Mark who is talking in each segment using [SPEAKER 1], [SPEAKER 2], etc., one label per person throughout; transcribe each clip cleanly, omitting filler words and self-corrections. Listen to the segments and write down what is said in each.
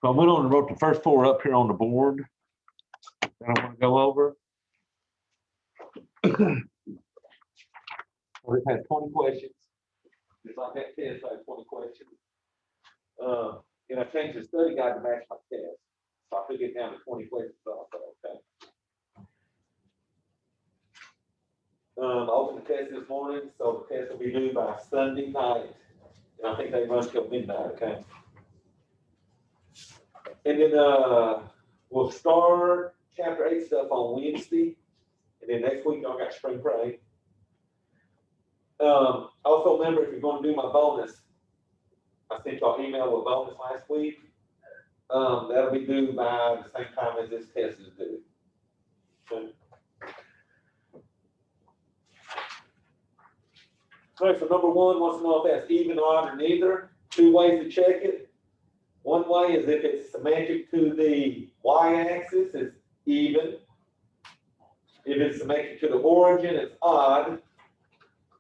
[SPEAKER 1] So I went on and wrote the first four up here on the board that I want to go over. Well, it has 20 questions. Just like that test, I had 20 questions. And I changed the study guide to match my test. So I took it down to 20 questions also, okay? I opened the test this morning, so the test will be due by Sunday night. And I think they run till midnight, okay? And then we'll start chapter 8 stuff on Wednesday. And then next week, y'all got spring break. Also, remember, if you're going to do my bonus, I sent y'all an email with bonus last week. That'll be due by the same time as this test is due. Okay. All right, so number one wants to know if that's even, odd, or neither. Two ways to check it. One way is if it's symmetric to the y-axis, it's even. If it's symmetric to the origin, it's odd.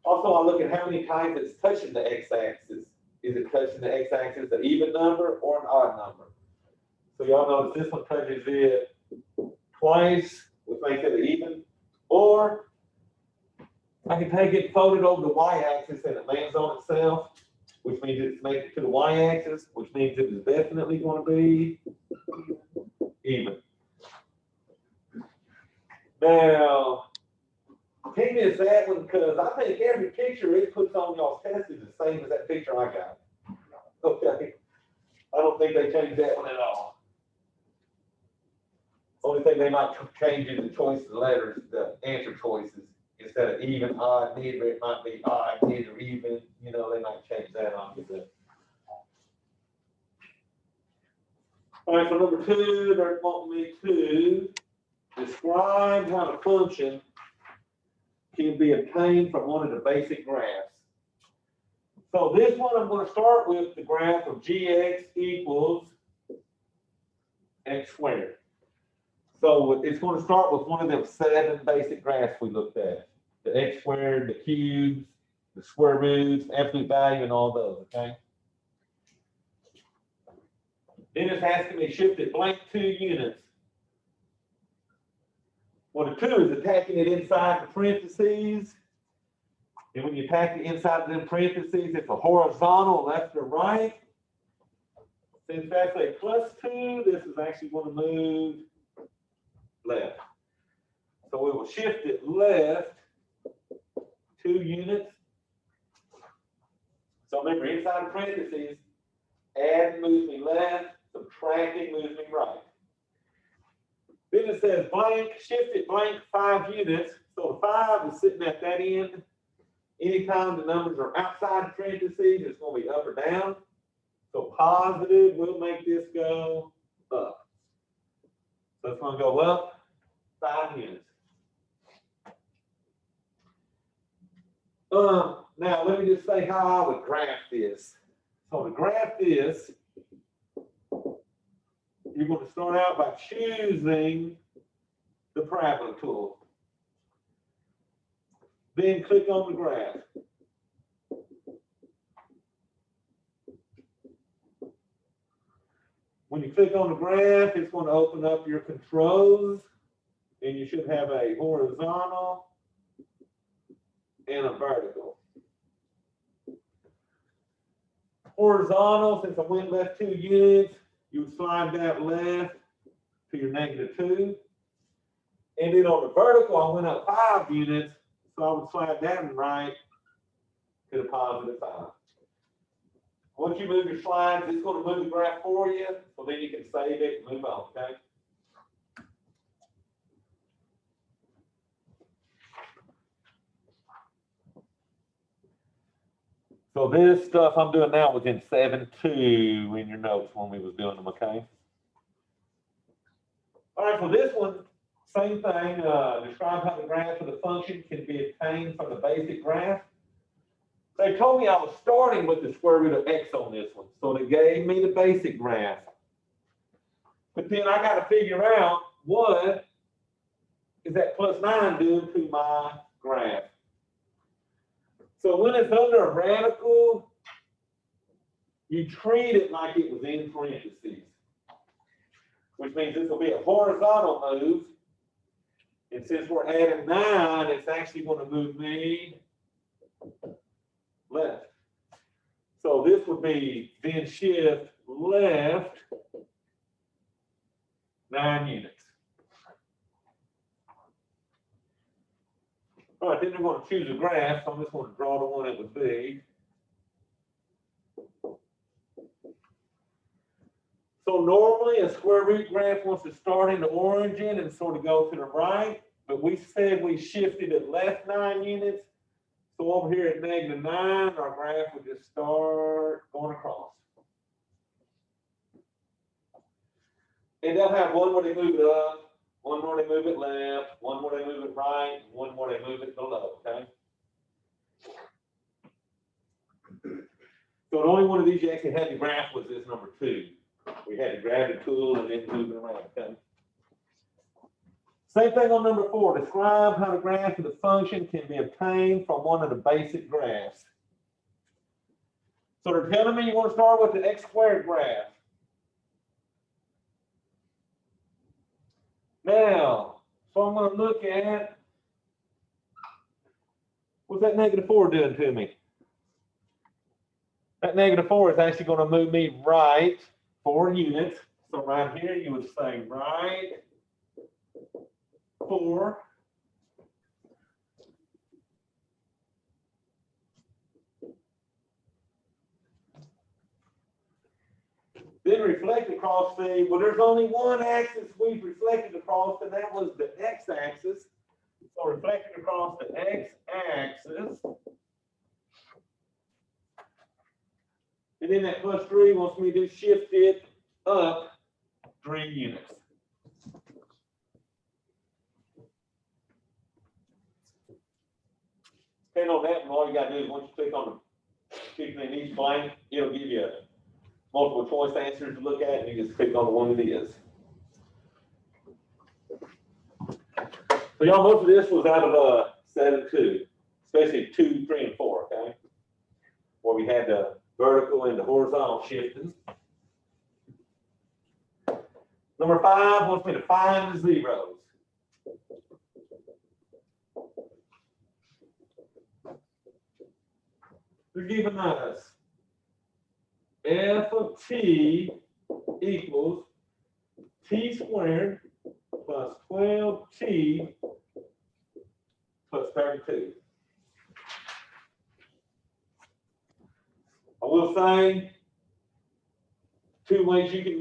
[SPEAKER 1] Also, I look at how many times it's touching the x-axis. Is it touching the x-axis, an even number or an odd number? So y'all notice this one touches it twice, which makes it an even. Or I can take it, fold it over the y-axis, and it lands on itself, which means it's connected to the y-axis, which means it is definitely going to be even. Now, can't miss that one because I think every picture it puts on y'all's test is the same as that picture I got. Okay. I don't think they changed that one at all. Only thing they might change is the choice of the letters, the answer choices. Instead of even, odd, neither, it might be odd, neither, even. You know, they might change that on you. All right, so number two, they're wanting me to describe how the function can be obtained from one of the basic graphs. So this one, I'm going to start with the graph of gx equals x squared. So it's going to start with one of them 7 basic graphs we looked at. The x squared, the cubes, the square roots, absolute value, and all those, okay? Then it's asking me shift it blank 2 units. Well, the 2 is attacking it inside the parentheses. And when you attack it inside the parentheses, it's a horizontal left or right. Since that's a +2, this is actually going to move left. So we will shift it left 2 units. So remember, inside the parentheses, add moves me left, subtracting moves me right. Then it says blank, shift it blank 5 units. So the 5 is sitting at that end. Anytime the numbers are outside the parentheses, it's going to be up or down. So positive will make this go up. So it's going to go up 5 units. Now, let me just say how I would graph this. So to graph this, you're going to start out by choosing the parabola tool. Then click on the graph. When you click on the graph, it's going to open up your controls, and you should have a horizontal and a vertical. Horizontal, since I went left 2 units, you would slide that left to your -2. And then on the vertical, I went up 5 units, so I would slide that right to the +5. Once you move your slides, it's going to move the graph for you, so then you can save it and move on, okay? So this stuff I'm doing now was in 7.2 in your notes when we was doing them, okay? All right, so this one, same thing. Describe how the graph of the function can be obtained from the basic graph. They told me I was starting with the square root of x on this one, so they gave me the basic graph. But then I got to figure out what is that +9 doing to my graph. So when it's under a radical, you treat it like it was in parentheses. which means this will be a horizontal move. And since we're adding 9, it's actually going to move me left. So this would be then shift left 9 units. All right, then we're going to choose a graph. So I'm just going to draw the one it would be. So normally a square root graph wants to start in the origin and sort of go to the right, but we said we shifted it left 9 units. So over here at -9, our graph would just start going across. And they'll have one where they move it up, one more they move it left, one more they move it right, one more they move it below, okay? So the only one of these you actually had to graph was this number 2. We had to grab the tool and then move it around, okay? Same thing on number 4. Describe how the graph of the function can be obtained from one of the basic graphs. So they're telling me you want to start with the x squared graph. Now, so I'm going to look at, what's that -4 doing to me? That -4 is actually going to move me right 4 units. So right here, you would say right 4. Then reflect across the, well, there's only one axis we've reflected across, and that was the x-axis. So reflected across the x-axis. And then that +3 wants me to shift it up 3 units. Depending on that, all you got to do is once you click on the chicken in each blank, it'll give you multiple choice answers to look at, and you just click on the one that is. So y'all, most of this was out of 7-2, especially 2, 3, and 4, okay? Where we had the vertical and the horizontal shifting. Number 5 wants me to find the zeros. They're giving us f of t equals t squared plus 12t plus 32. I will say 2 ways you can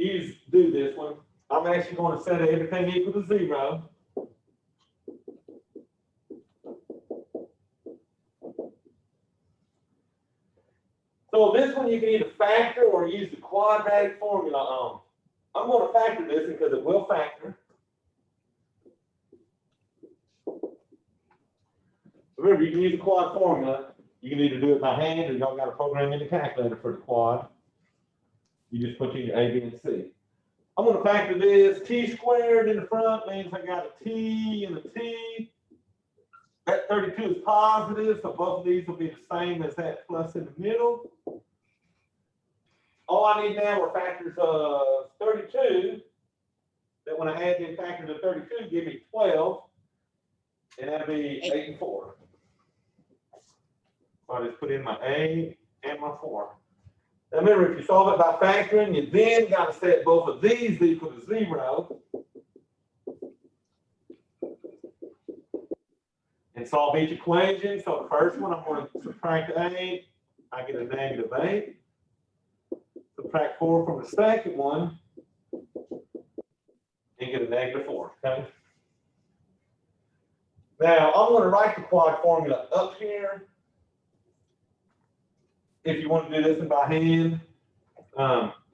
[SPEAKER 1] do this one. I'm actually going to set everything equal to 0. So this one you can either factor or use the quadratic formula on. I'm going to factor this because it will factor. Remember, you can use the quad formula. You can either do it by hand or y'all got a program in the calculator for the quad. You just put in your A, B, and C. I'm going to factor this. T squared in the front means I got a T and a T. That 32 is positive, so both of these will be the same as that plus in the middle. All I need now are factors of 32. That when I add in factors of 32, give me 12. And that'll be 8 and 4. So I just put in my A and my 4. Now remember, if you solve it by factoring, you then got to set both of these equal to 0. And solve each equation. So the first one, I'm going to subtract 8. I get a -8. Subtract 4 from the second one. And get a -4. Okay. Now, I'm going to write the quad formula up here. If you want to do this one by hand,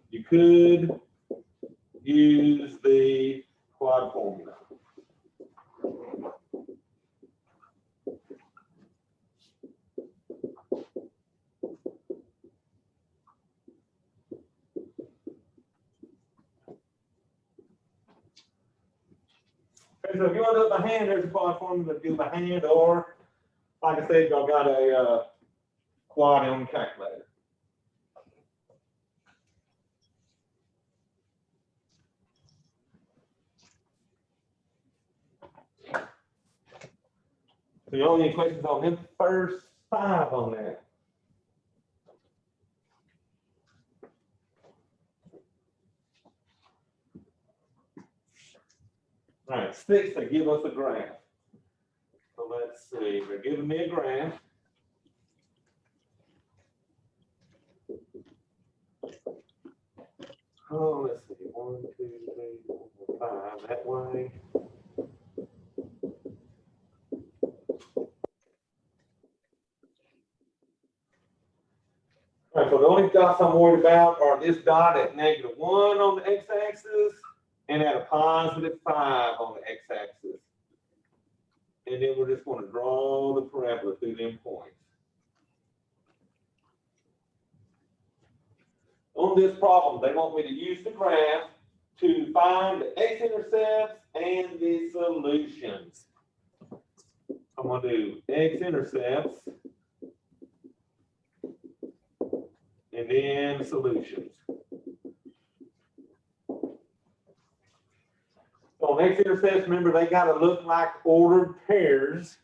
[SPEAKER 1] you could use the quad formula. Okay, so if you want to do it by hand, there's a quad formula to do by hand, or like I said, y'all got a quad on the calculator. So you only any questions on them first 5 on that? All right, 6, they give us a graph. So let's see, they're giving me a graph. Oh, let's see, 1, 2, 3, 4, 5, that way. All right, so the only dots I'm worried about are this dot at -1 on the x-axis and at a +5 on the x-axis. And then we're just going to draw the parabola through them points. On this problem, they want me to use the graph to find the x-intercepts and the solutions. I'm going to do x-intercepts and then solutions. So on x-intercepts, remember, they got to look like ordered pairs.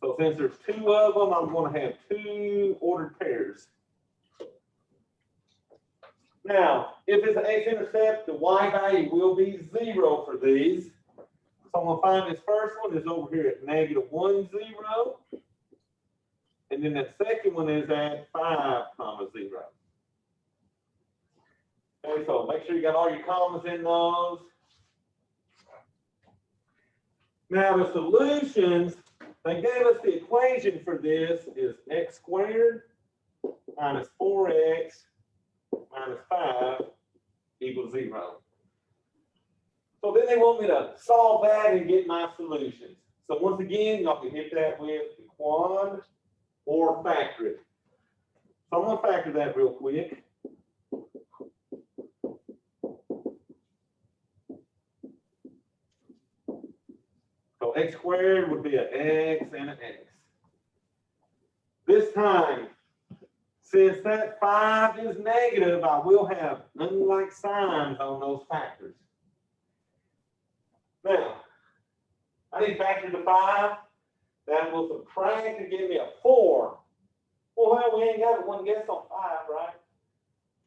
[SPEAKER 1] So since there's 2 of them, I'm going to have 2 ordered pairs. Now, if it's an x-intercept, the y value will be 0 for these. So I'm going to find this first one is over here at -1, 0. And then that second one is at 5, 0. Okay, so make sure you got all your commas in those. Now the solutions, they gave us the equation for this is x squared minus 4x minus 5 equals 0. So then they want me to solve that and get my solutions. So once again, y'all can hit that with the quad or factor it. So I'm going to factor that real quick. So x squared would be an x and an x. This time, since that 5 is negative, I will have unlike signs on those factors. Now, I need to factor the 5. That will subtract to give me a 4. Well, we ain't got one guess on 5, right?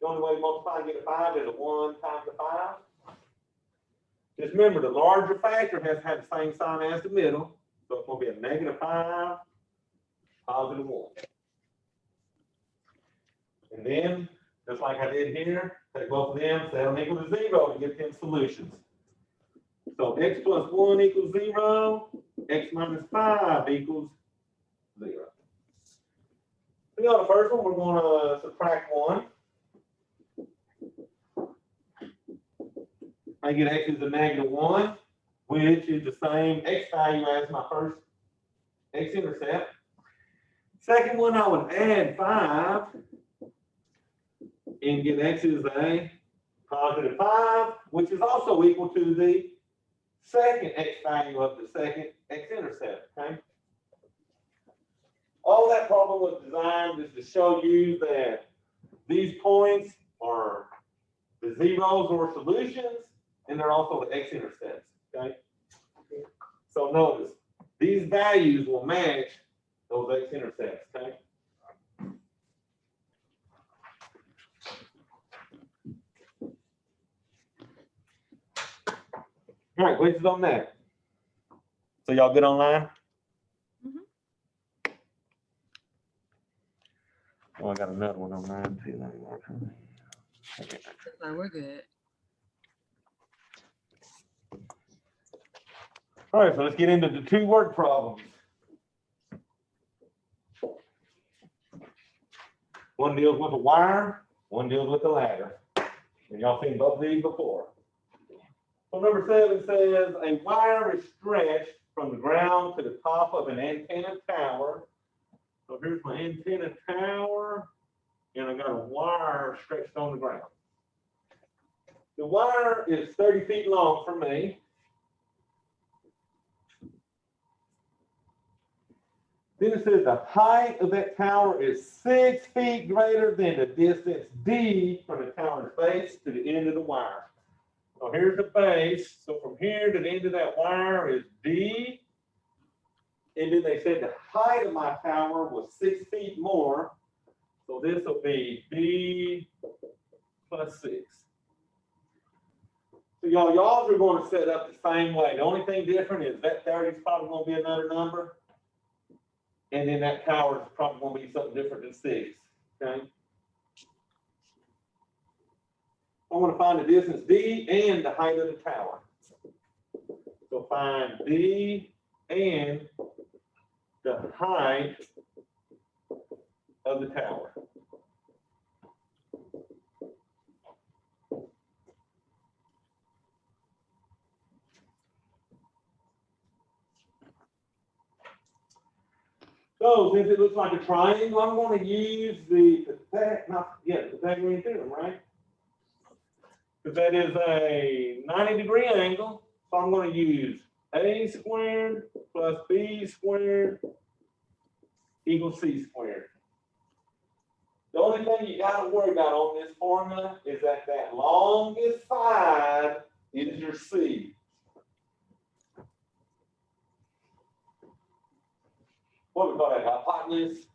[SPEAKER 1] The only way to multiply and get a 5 is a 1 times a 5. Just remember, the larger factor has to have the same sign as the middle. So it's going to be a -5, +1. And then, just like I did here, take both of them, set them equal to 0 to get them solutions. So x plus 1 equals 0, x minus 5 equals 0. So on the first one, we're going to subtract 1. I get x is a -1, which is the same x value as my first x-intercept. Second one, I would add 5 and get x is a +5, which is also equal to the second x value of the second x-intercept, okay? All that problem was designed is to show you that these points are the zeros or solutions, and they're also the x-intercepts, okay? So notice, these values will match those x-intercepts, okay? All right, questions on that? So y'all good online? Oh, I got another one online too.
[SPEAKER 2] No, we're good.
[SPEAKER 1] All right, so let's get into the 2 word problems. One deals with a wire, one deals with a ladder. And y'all seen both of these before. So number 7 says a wire is stretched from the ground to the top of an antenna tower. So here's my antenna tower, and I got a wire stretched on the ground. The wire is 30 feet long for me. Then it says the height of that tower is 6 feet greater than the distance D from the tower's base to the end of the wire. So here's the base. So from here to the end of that wire is D. And then they said the height of my tower was 6 feet more. So this will be B plus 6. So y'all are going to set up the same way. The only thing different is that 30 is probably going to be another number. And then that tower is probably going to be something different than 6. Okay. I want to find the distance D and the height of the tower. So find D and the height of the tower. So since it looks like a triangle, I'm going to use the Pythagorean theorem, right? Because that is a 90-degree angle. So I'm going to use A squared plus B squared equals C squared. The only thing you got to worry about on this formula is that that longest side is your C. What do we call that? Hypotenuse?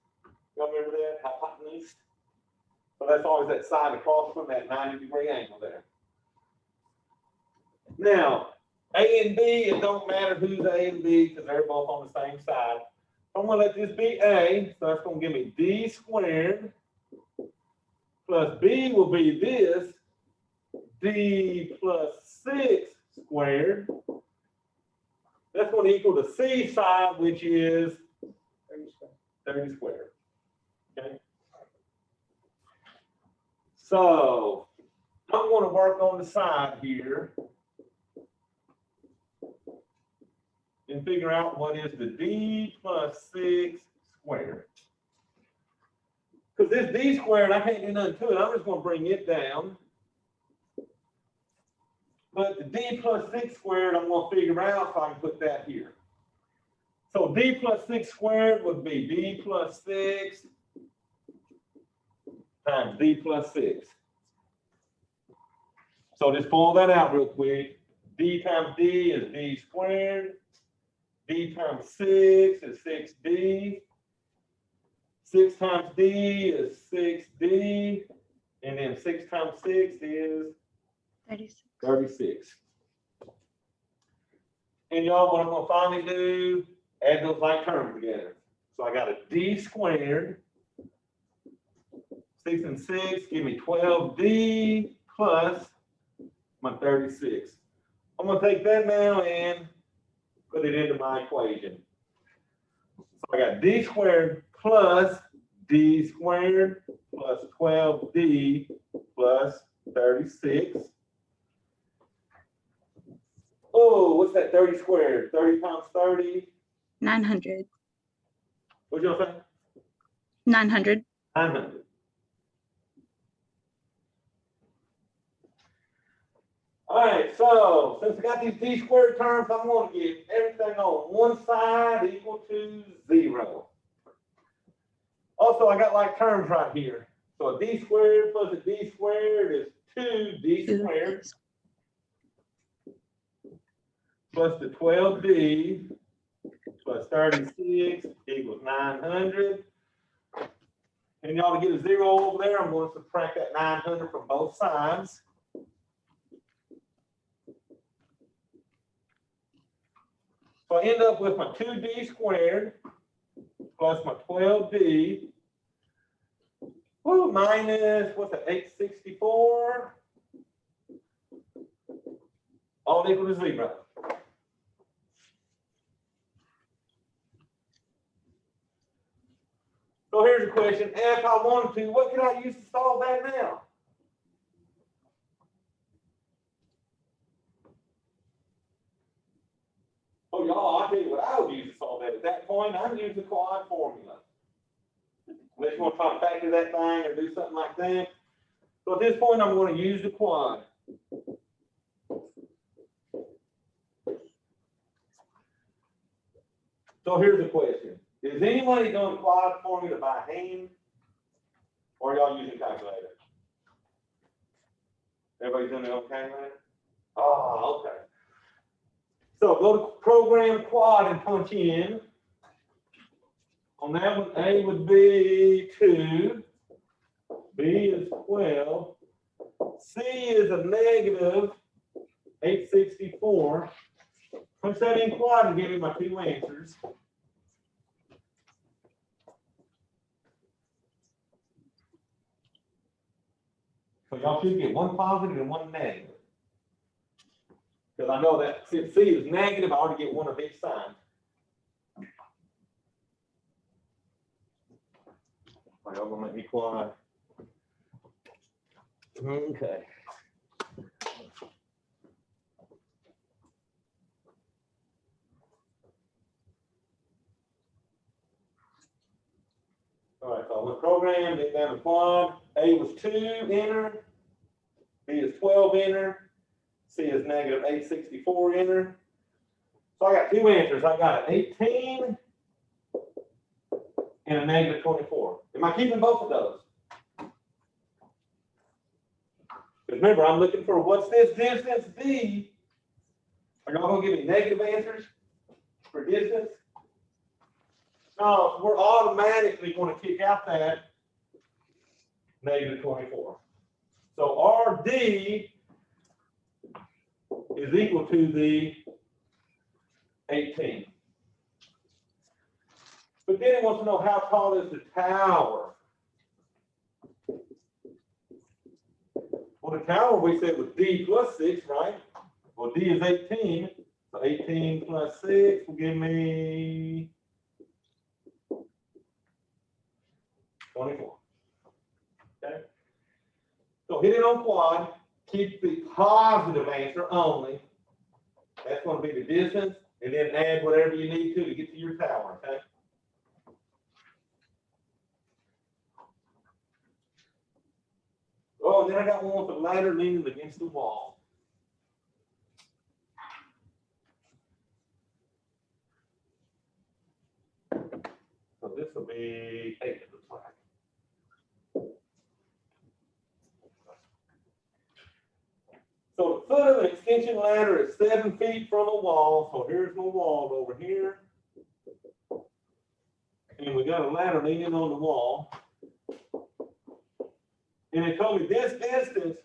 [SPEAKER 1] You remember that? Hypotenuse? So that's always that side across from that 90-degree angle there. Now, A and B, it don't matter who's A and B because they're both on the same side. I'm going to let this be A, so that's going to give me D squared plus B will be this, D plus 6 squared. That's going to equal the C side, which is 30 squared. Okay. So I'm going to work on the side here and figure out what is the D plus 6 squared. Because this D squared, I can't do nothing to it. I'm just going to bring it down. But the D plus 6 squared, I'm going to figure out so I can put that here. So D plus 6 squared would be D plus 6 times D plus 6. So just pull that out real quick. D times D is D squared. D times 6 is 6D. 6 times D is 6D. And then 6 times 6 is 36. And y'all, what I'm going to finally do, add those like terms together. So I got a D squared. 6 and 6 give me 12D plus my 36. I'm going to take that now and put it into my equation. So I got D squared plus D squared plus 12D plus 36. Oh, what's that 30 squared? 30 times 30?
[SPEAKER 2] 900.
[SPEAKER 1] What'd y'all say?
[SPEAKER 2] 900.
[SPEAKER 1] 900. All right, so since I got these D squared terms, I'm going to get everything on one side equal to 0. Also, I got like terms right here. So a D squared plus a D squared is 2D squared plus the 12D plus 36 equals 900. And y'all to get a 0 over there, I'm going to subtract that 900 from both sides. So I end up with my 2D squared plus my 12D minus, what's that, 864? All equal to 0. So here's a question. If I wanted to, what could I use to solve that now? Oh, y'all, I'll tell you what I would use to solve that. At that point, I'd use the quad formula. Unless you want to try to factor that thing or do something like that. So at this point, I'm going to use the quad. So here's the question. Is anybody doing quad formula by hand? Or y'all using calculator? Everybody's doing it on calculator? Oh, okay. So go to program quad and punch in On that one, A would be 2, B is 12, C is a negative 864. Punch that in quad and give me my 2 answers. So y'all should get 1 positive and 1 negative. Because I know that since C is negative, I already get 1 of each sign. All right, y'all gonna make me quiet. Okay. All right, so I went program, then down to quad. A was 2, enter. B is 12, enter. C is negative 864, enter. So I got 2 answers. I got an 18 and a negative 24. Am I keeping both of those? Because remember, I'm looking for what's this distance D. Are y'all gonna give me negative answers for distance? No, we're automatically going to kick out that negative 24. So RD is equal to the 18. But then it wants to know how tall is the tower. Well, the tower we said was D plus 6, right? Well, D is 18. So 18 plus 6 will give me 24. Okay. So hit it on quad. Keep the positive answer only. That's going to be the distance, and then add whatever you need to get to your tower. Okay. Oh, and then I got one with the ladder leaning against the wall. So this will be 8, it looks like. So the foot of an extension ladder is 7 feet from the wall. So here's my wall over here. And we got a ladder leaning on the wall. And it told me this distance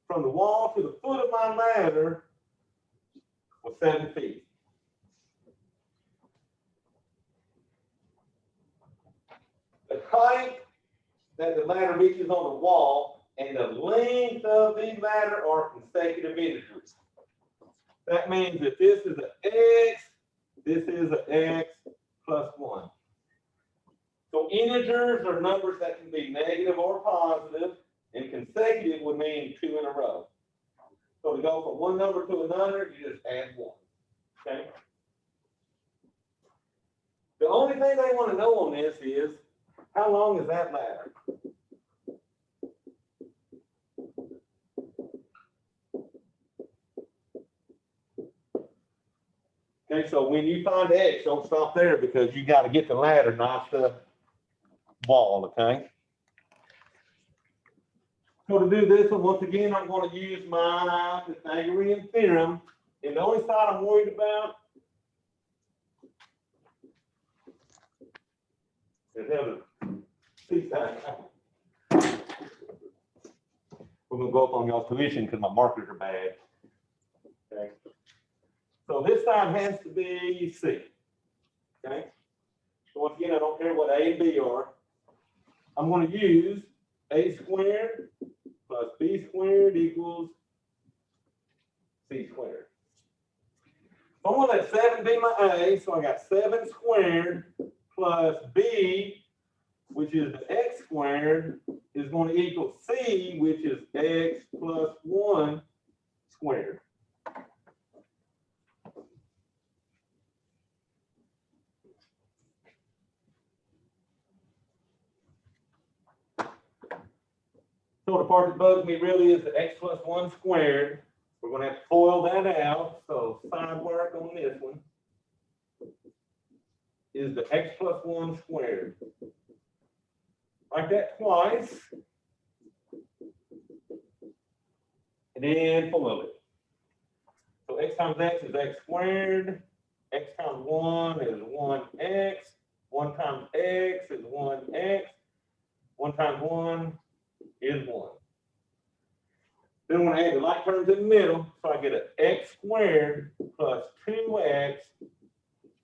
[SPEAKER 1] from the wall to the foot of my ladder was 7 feet. The height that the ladder reaches on the wall and the length of the ladder are consecutive integers. That means that this is an x, this is an x plus 1. So integers are numbers that can be negative or positive, and consecutive would mean 2 in a row. So to go from one number to another, you just add 1. Okay? The only thing they want to know on this is, how long is that ladder? Okay, so when you find X, don't stop there because you got to get the ladder, not the wall, okay? So to do this one, once again, I'm going to use my Pythagorean theorem. And the only side I'm worried about is having C side. We're going to go up on y'all's tuition because my markers are bad. Okay. So this side has to be C. Okay. So once again, I don't care what A and B are. I'm going to use A squared plus B squared equals C squared. So I'm going to let 7 be my A. So I got 7 squared plus B, which is the X squared, is going to equal C, which is X plus 1 squared. So the part that bugs me really is the X plus 1 squared. We're going to have to FOIL that out. So side work on this one is the X plus 1 squared. Write that twice. And then FOIL it. So X times X is X squared. X times 1 is 1X. 1 times x is 1x. 1 times 1 is 1. Then I'm going to add the like terms in the middle, so I get an x squared plus 2x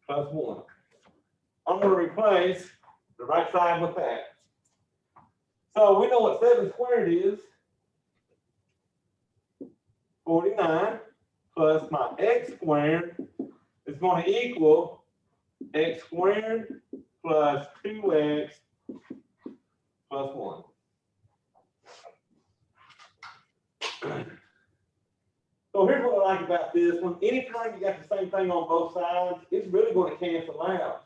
[SPEAKER 1] plus 1. I'm going to replace the right side with that. So we know what 7 squared is. 49 plus my x squared is going to equal x squared plus 2x plus 1. So here's what I like about this one. Anytime you got the same thing on both sides, it's really going to cancel out.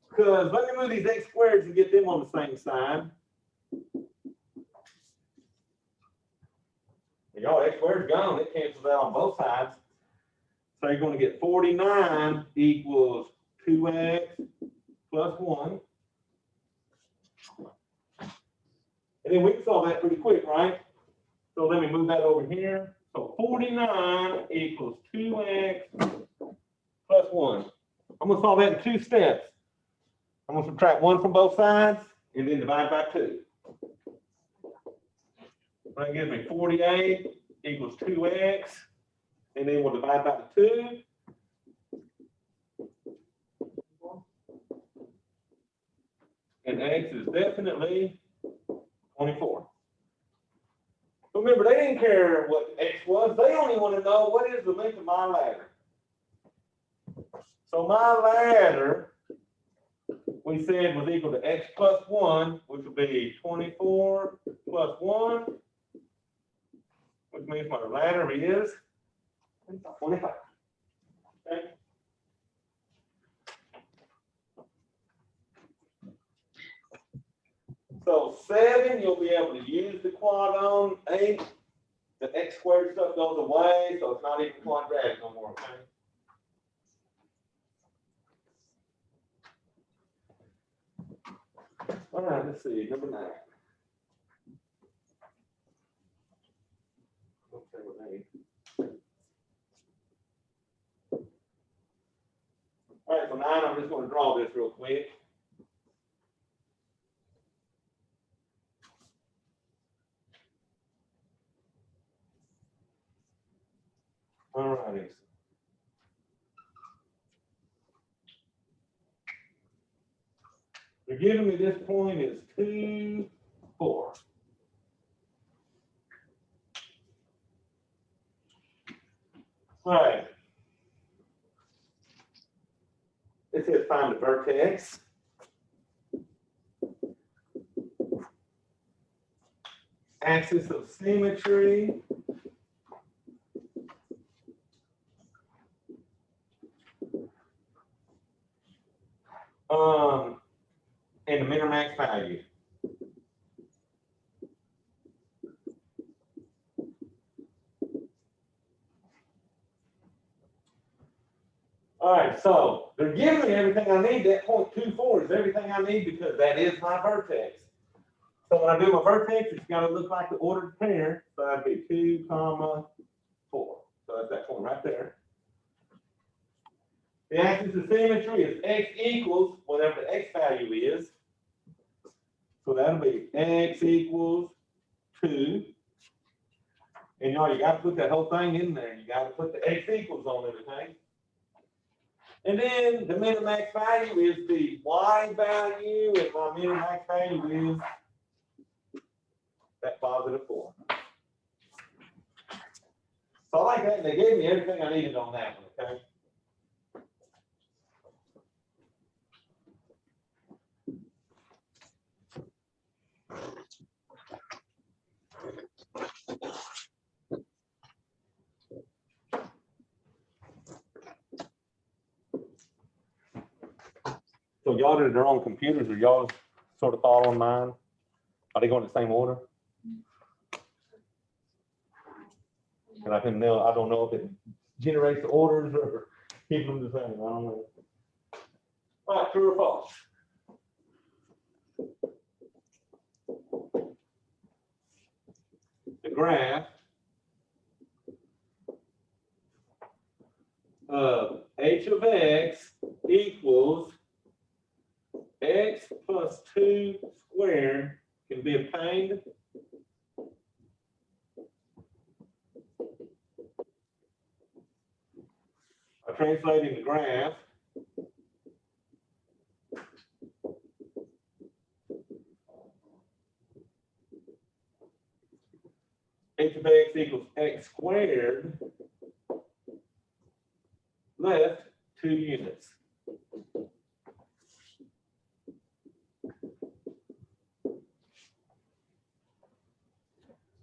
[SPEAKER 1] Because let me move these x squareds and get them on the same side. Y'all, x squared's gone. It cancels out on both sides. So you're going to get 49 equals 2x plus 1. And then we can solve that pretty quick, right? So let me move that over here. So 49 equals 2x plus 1. I'm going to solve that in 2 steps. I'm going to subtract 1 from both sides and then divide by 2. That gives me 48 equals 2x. And then we'll divide by the 2. And x is definitely 24. So remember, they didn't care what x was. They only want to know what is the length of my ladder. So my ladder, we said, was equal to x plus 1, which would be 24 plus 1, which means my ladder is 25. Okay. So 7, you'll be able to use the quad on. 8, the x squared stuff goes away, so it's not even quadratic no more, okay? All right, let's see, number 9. Okay, with 8. All right, so 9, I'm just going to draw this real quick. All righty. They're giving me this point is 2, 4. All right. It says find the vertex. Axis of symmetry. And the min-max value. All right, so they're giving me everything I need. That 0.24 is everything I need because that is my vertex. So when I do my vertex, it's got to look like the ordered pair. So that'd be 2, 4. So that's that point right there. The axis of symmetry is x equals whatever the x value is. So that'll be x equals 2. And you know, you got to put that whole thing in there. You got to put the x equals on everything. And then the min-max value is the y value, and my min-max value is that positive 4. So I like that. They gave me everything I needed on that one, okay? So y'all did their own computers, or y'all sort of following mine? Are they going in the same order? And I can know, I don't know if it generates the orders or keeps them the same. I don't know. All right, true or false? The graph of h of x equals X plus 2 squared can be obtained. By translating the graph. H of x equals x squared left 2 units.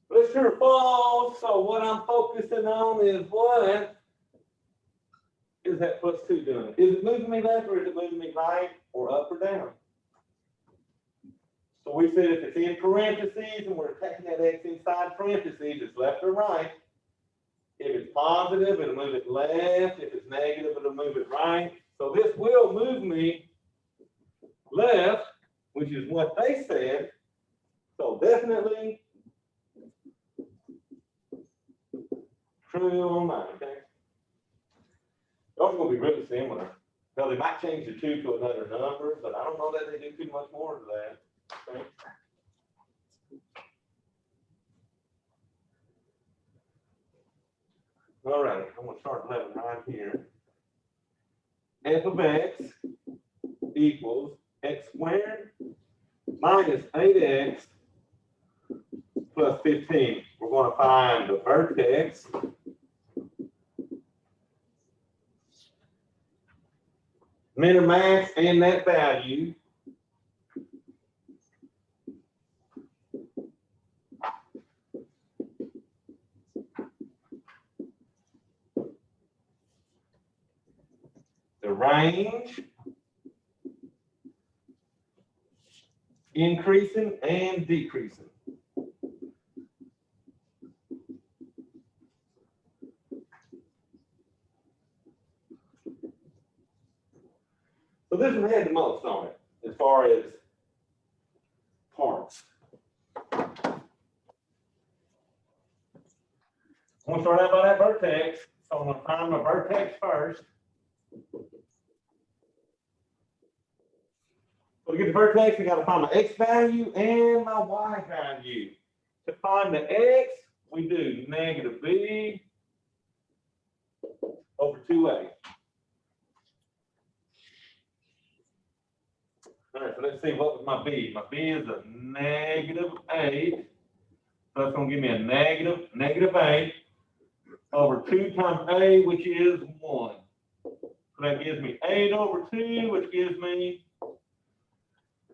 [SPEAKER 1] But it's true or false, so what I'm focusing on is what is that plus 2 doing? Is it moving me left or is it moving me right or up or down? So we said if it's in parentheses and we're taking that x inside parentheses, it's left or right. If it's positive, it'll move it left. If it's negative, it'll move it right. So this will move me left, which is what they said. So definitely true on mine, okay? Those are going to be really similar. Now, they might change the 2 to another number, but I don't know that they do too much more to that. Okay? All right, I'm going to start 11 right here. F of x equals x squared minus 8x plus 15. We're going to find the vertex. Min or max and that value. The range, increasing and decreasing. So this one had the most on it as far as parts. I'm going to start out by that vertex. So I'm going to find my vertex first. So to get the vertex, I got to find my x value and my y value. To find the x, we do negative b over 2a. All right, so let's see, what was my b? My b is a negative 8. So that's going to give me a negative 8 over 2 times a, which is 1. So that gives me 8 over 2, which gives me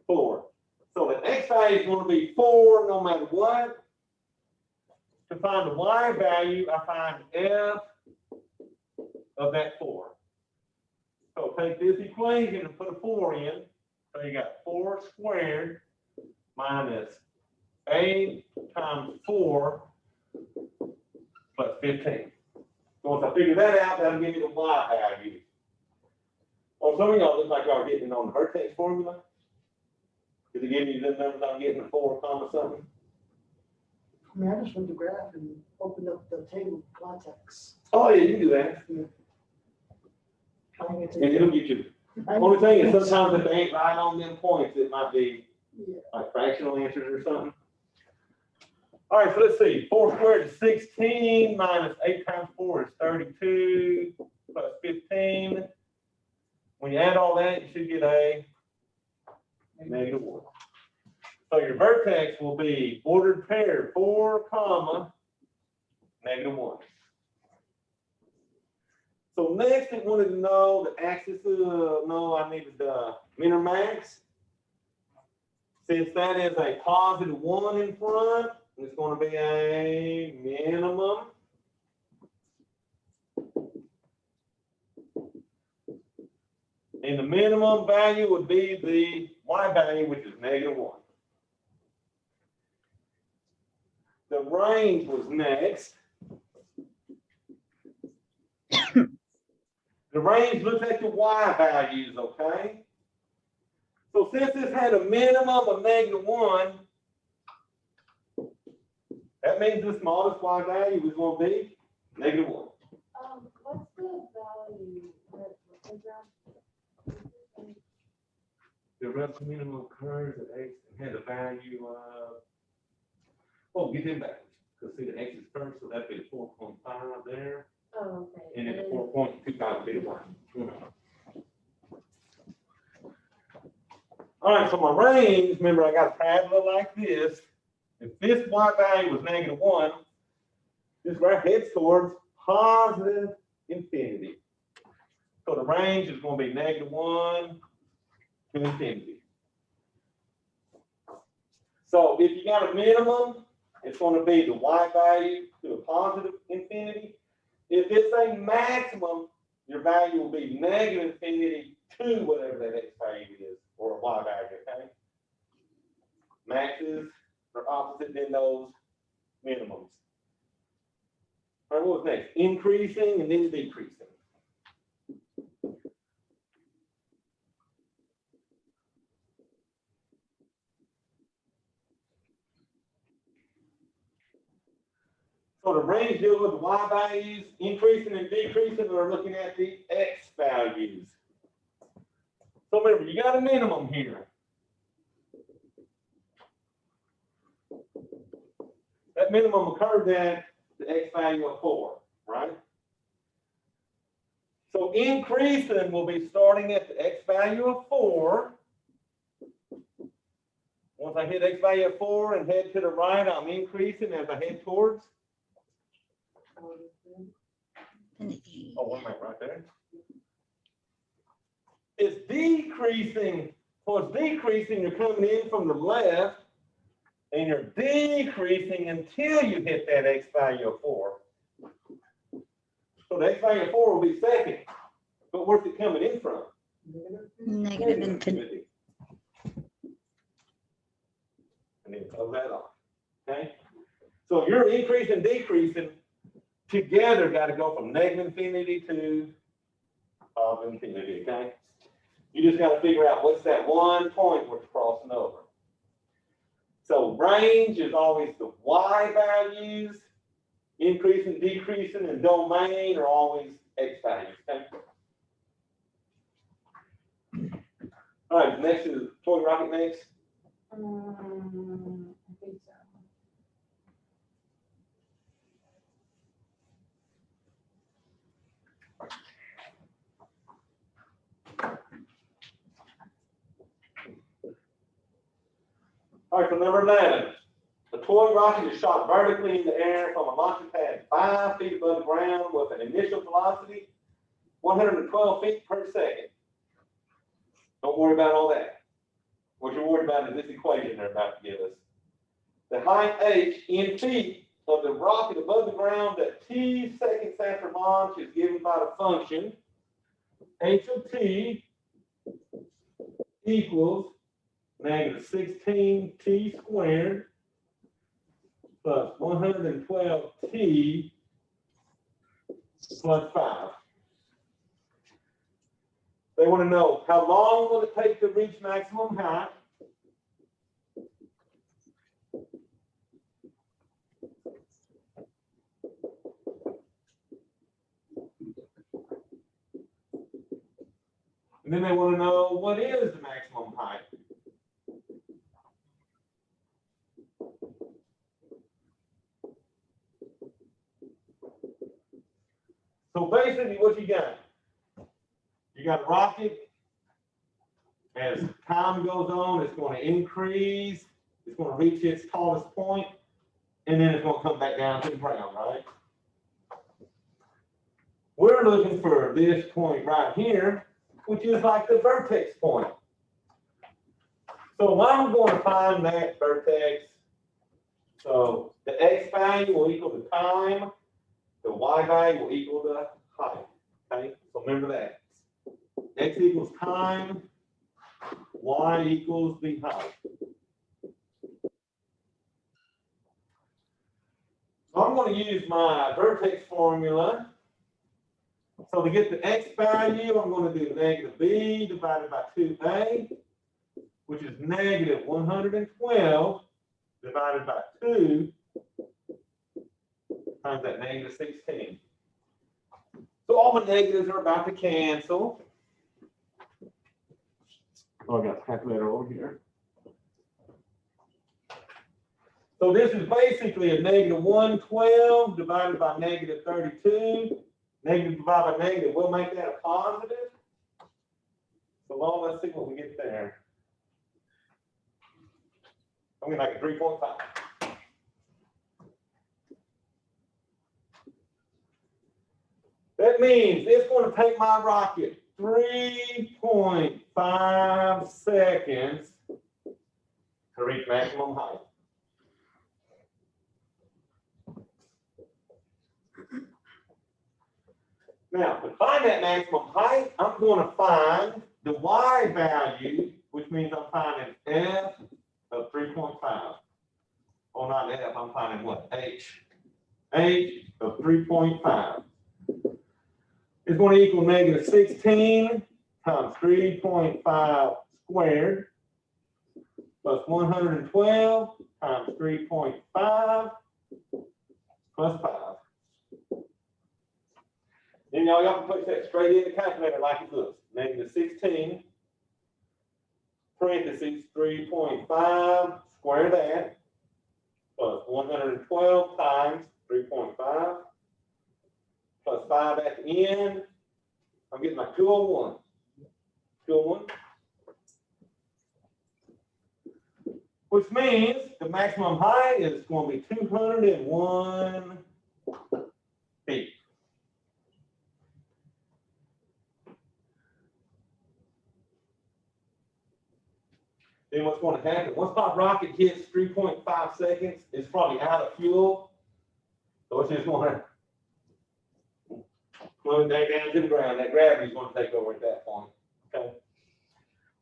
[SPEAKER 1] 4. So the x value is going to be 4 no matter what. To find the y value, I find f of that 4. So take this equation and put a 4 in. So you got 4 squared minus 8 times 4 plus 15. So once I figure that out, that'll give me the y value. Well, some of y'all look like y'all are getting on the vertex formula. Is it giving you the numbers I'm getting, 4 comma something?
[SPEAKER 3] I mean, I just went to graph and opened up the table of contacts.
[SPEAKER 1] Oh, yeah, you can do that.
[SPEAKER 3] Trying it
[SPEAKER 1] And it'll get you. Only thing is sometimes if they ain't right on them points, it might be like fractional answers or something. All right, so let's see. 4 squared is 16 minus 8 times 4 is 32 plus 15. When you add all that, you should get a negative 1. So your vertex will be ordered pair 4 comma negative 1. So next, it wanted to know the axis of, no, I needed the min or max. Since that is a positive 1 in front, it's going to be a minimum. And the minimum value would be the y value, which is negative 1. The range was next. The range looks at the y values, okay? So since this had a minimum of negative 1, that means the smallest y value is going to be negative 1.
[SPEAKER 4] What's the value?
[SPEAKER 1] The the minimum occurs at X and has a value of, oh, get them back. Because see, the X is first, so that'd be 4.5 there.
[SPEAKER 4] Oh, okay.
[SPEAKER 1] And then the 4.25 would be the 1. All right, so my range, remember I got a parabola like this. If this y value was -1, this graph heads towards positive infinity. So the range is going to be -1 to infinity. So if you got a minimum, it's going to be the y value to a positive infinity. If it's a maximum, your value will be negative infinity to whatever that x value is, or a y value, okay? Maxes are opposite than those minimums. All right, what was next? Increasing and then decreasing. So the range deals with the y values, increasing and decreasing, we're looking at the x values. So remember, you got a minimum here. That minimum occurs at the x value of 4, right? So increasing will be starting at the x value of 4. Once I hit x value of 4 and head to the right, I'm increasing as I head towards.
[SPEAKER 2] Infinity.
[SPEAKER 1] Oh, one minute, right there. It's decreasing. So it's decreasing. You're coming in from the left, and you're decreasing until you hit that x value of 4. So the x value of 4 will be second. But where's it coming in from?
[SPEAKER 2] Negative infinity.
[SPEAKER 1] And then close that off. Okay? So your increase and decreasing together got to go from negative infinity to positive infinity, okay? You just got to figure out what's that one point where it's crossing over. So range is always the y values, increasing, decreasing, and domain are always x values, okay? All right, next is toy rocket next.
[SPEAKER 4] I think so.
[SPEAKER 1] All right, so number 11. The toy rocket is shot vertically in the air from a launching pad 5 feet above the ground with an initial velocity 112 feet per second. Don't worry about all that. What you're worried about is this equation they're about to give us. The height h in feet of the rocket above the ground at t seconds after launch is given by the function h of t equals -16t squared plus 112t plus 5. They want to know how long will it take to reach maximum height? And then they want to know what is the maximum height? So basically what you got? You got a rocket. As time goes on, it's going to increase. It's going to reach its tallest point, and then it's going to come back down to the ground, right? We're looking for this point right here, which is like the vertex point. So I'm going to find that vertex. So the x value will equal the time. The y value will equal the height. Okay, so remember that. X equals time. Y equals the height. So I'm going to use my vertex formula. So to get the x value, I'm going to do negative b divided by 2a, which is negative 112 divided by 2 times that negative 16. So all my negatives are about to cancel. Oh, I got the calculator over here. So this is basically a negative 112 divided by negative 32. Negative divided by negative, we'll make that a positive. So now let's see what we get there. I'm gonna make it 3.5. That means it's going to take my rocket 3.5 seconds to reach maximum height. Now, to find that maximum height, I'm going to find the y value, which means I'm finding f of 3.5. Oh, not f, I'm finding what? H. H of 3.5. It's going to equal negative 16 times 3.5 squared plus 112 times 3.5 plus 5. Then y'all can put that straight in the calculator like it looks. Negative 16 parentheses 3.5 square that plus 112 times 3.5 plus 5 at the end. I'm getting my 201. 201. Which means the maximum height is going to be 201 feet. Then what's going to happen? Once my rocket hits 3.5 seconds, it's probably out of fuel. So it's just going to plunge that down to the ground. That gravity is going to take over at that point. Okay.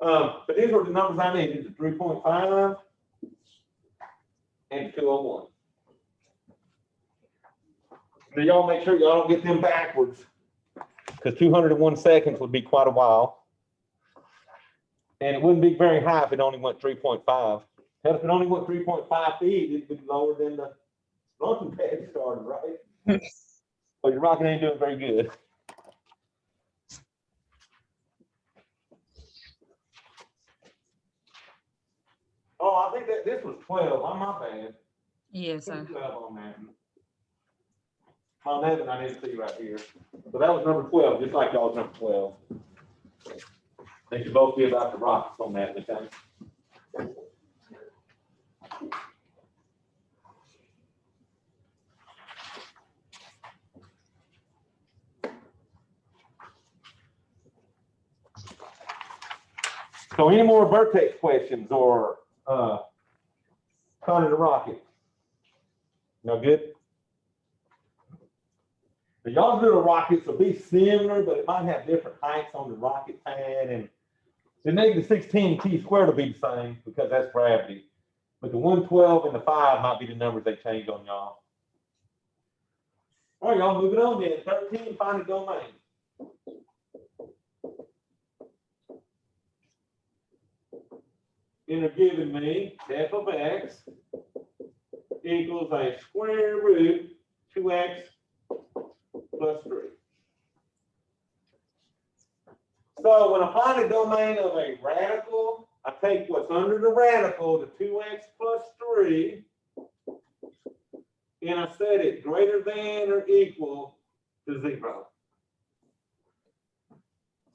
[SPEAKER 1] But these were the numbers I needed: the 3.5 and 201. Now y'all make sure y'all don't get them backwards, because 201 seconds would be quite a while. And it wouldn't be very high if it only went 3.5. Hell, if it only went 3.5 feet, it'd be lower than the launching pad started, right? But your rocket ain't doing very good. Oh, I think that this was 12. I'm not bad.
[SPEAKER 5] Yes, sir.
[SPEAKER 1] 12 on that. On that one, I didn't see right here. So that was number 12, just like y'all's number 12. They should both be about the rockets on that, okay? So any more vertex questions or kind the rocket? No good? The y'all's little rockets will be similar, but it might have different heights on the rocket pad, and the negative 16 t squared will be the same because that's gravity. But the 112 and the 5 might be the numbers they change on y'all. All right, y'all, moving on then. 13, find the domain. And they're giving me f of x equals a square root 2x plus 3. So when I find the domain of a radical, I take what's under the radical, the 2x plus 3, and I set it greater than or equal to 0.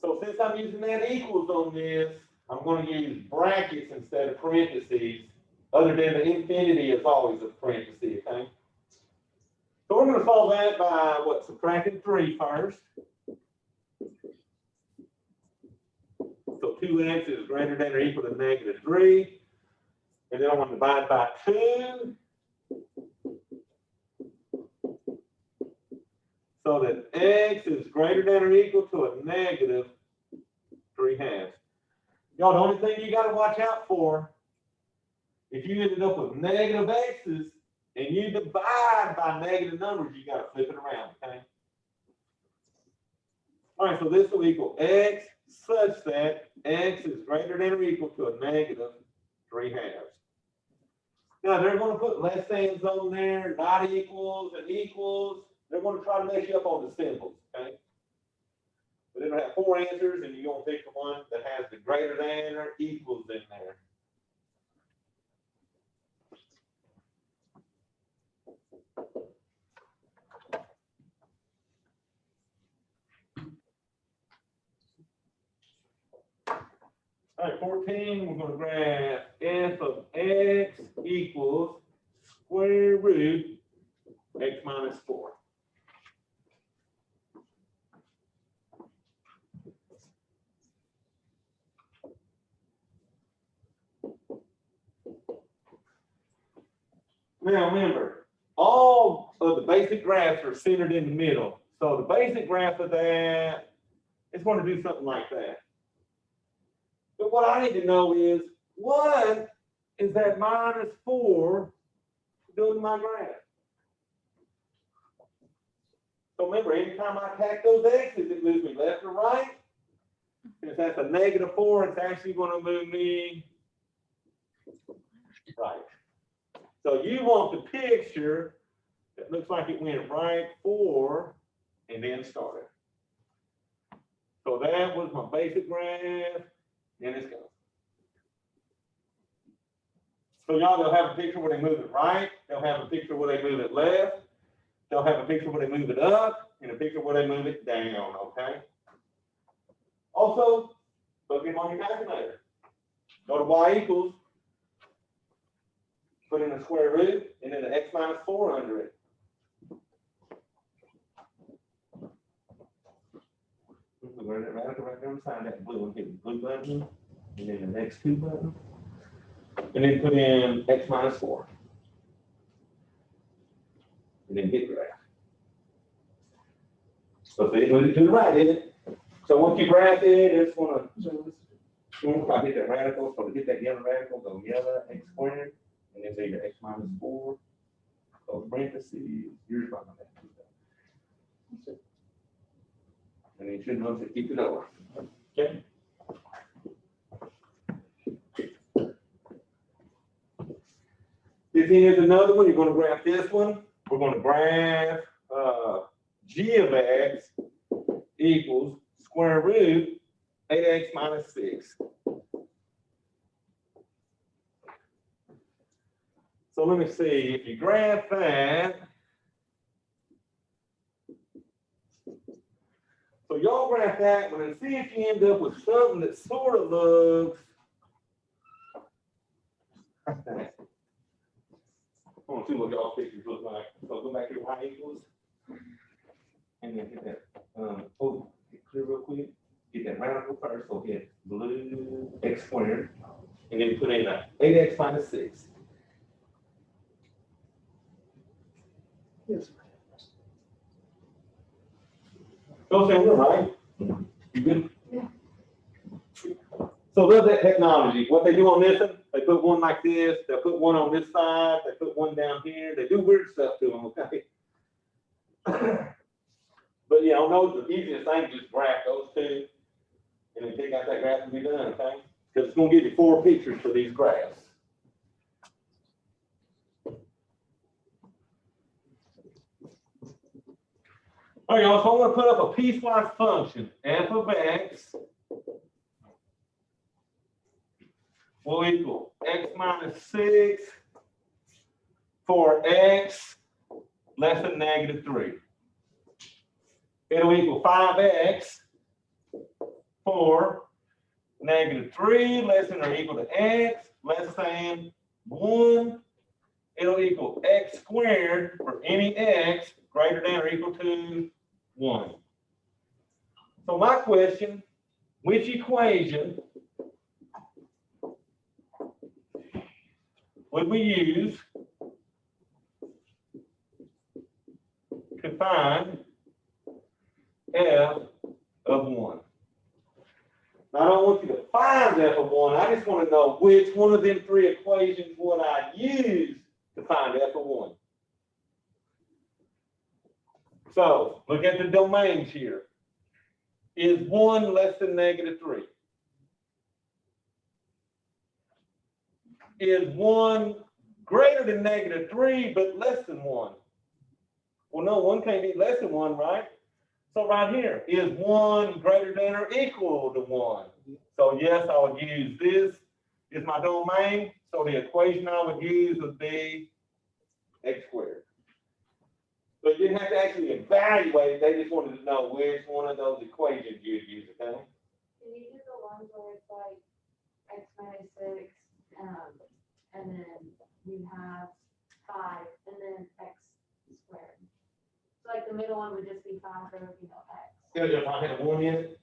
[SPEAKER 1] So since I'm using that equals on this, I'm going to use brackets instead of parentheses, other than the infinity is always a parenthesis, okay? So we're going to solve that by what? Subtracting 3 first. So 2x is greater than or equal to negative 3. And then I'm going to divide by 2. So that x is greater than or equal to a negative 3/2. Y'all, the only thing you got to watch out for, if you ended up with negative x's and you divide by negative numbers, you got to flip it around, okay? All right, so this will equal x such that x is greater than or equal to a negative 3/2. Now, they're going to put less than's on there, not equals, and equals. They're going to try to mess you up on the symbols, okay? But You're gonna have 4 answers, and you're gonna pick the one that has the greater than or equals in there. All right, 14, we're gonna graph f of x equals square root x minus 4. Now remember, all of the basic graphs are centered in the middle. So the basic graph of that is going to do something like that. But what I need to know is, what is that minus 4 doing to my graph? So remember, anytime I attack those x's, it moves me left or right. If that's a negative 4, it's actually going to move me right. So you want the picture that looks like it went right 4 and then started. So that was my basic graph, and it's gone. So y'all, they'll have a picture where they move it right, they'll have a picture where they move it left, they'll have a picture where they move it up, and a picture where they move it down, okay? Also, plug in on your calculator. Go to y equals, put in a square root, and then an x minus 4 under it. We're going to radical right there on the side, that blue one, hit the blue button, and then the next 2 button, and then put in x minus 4. And then hit graph. So see, it moves it to the right, isn't it? So once you graph it, it's going to, I hit that radical, so to get that yellow radical, go yellow x squared, and then say your x minus 4, so parentheses, here's my that. And you should know to keep it over. Okay. This here's another one. You're going to graph this one. We're going to graph g of x equals square root 8x minus 6. So let me see. If you graph that, so y'all graph that one and see if you end up with something that sort of looks like that. I want to see what y'all pictures look like. So go back to y equals, and then hit that. Get clear real quick. Get that radical first. So hit blue x squared, and then put in a 8x minus 6.
[SPEAKER 3] Yes.
[SPEAKER 1] Don't sound right. You good?
[SPEAKER 3] Yeah.
[SPEAKER 1] So love that technology. What they do on this one, they put one like this, they'll put one on this side, they put one down here, they do weird stuff to them, okay? But yeah, on those, the easiest thing is just graph those 2, and then pick out that graph and be done, okay? Because it's going to give you 4 pictures for these graphs. All right, y'all, so I'm going to put up a piecewise function, f of x will equal x minus 6 for x less than negative 3. It'll equal 5x for negative 3 less than or equal to x less than 1. It'll equal x squared for any x greater than or equal to 1. So my question, which equation would we use to find f of 1? Now, I don't want you to find f of 1. I just want to know which one of them 3 equations would I use to find f of 1. So look at the domains here. Is 1 less than negative 3? Is 1 greater than negative 3 but less than 1? Well, no, 1 can't be less than 1, right? So right here, is 1 greater than or equal to 1? So yes, I would use this is my domain. So the equation I would use would be x squared. So you didn't have to actually evaluate it. They just wanted to know which one of those equations you'd use, okay?
[SPEAKER 4] Can you do the ones where it's like x minus 6, and then you have 5, and then x squared? So like the middle one would just be 5 for, x.
[SPEAKER 1] Yeah, if I had 1 in it.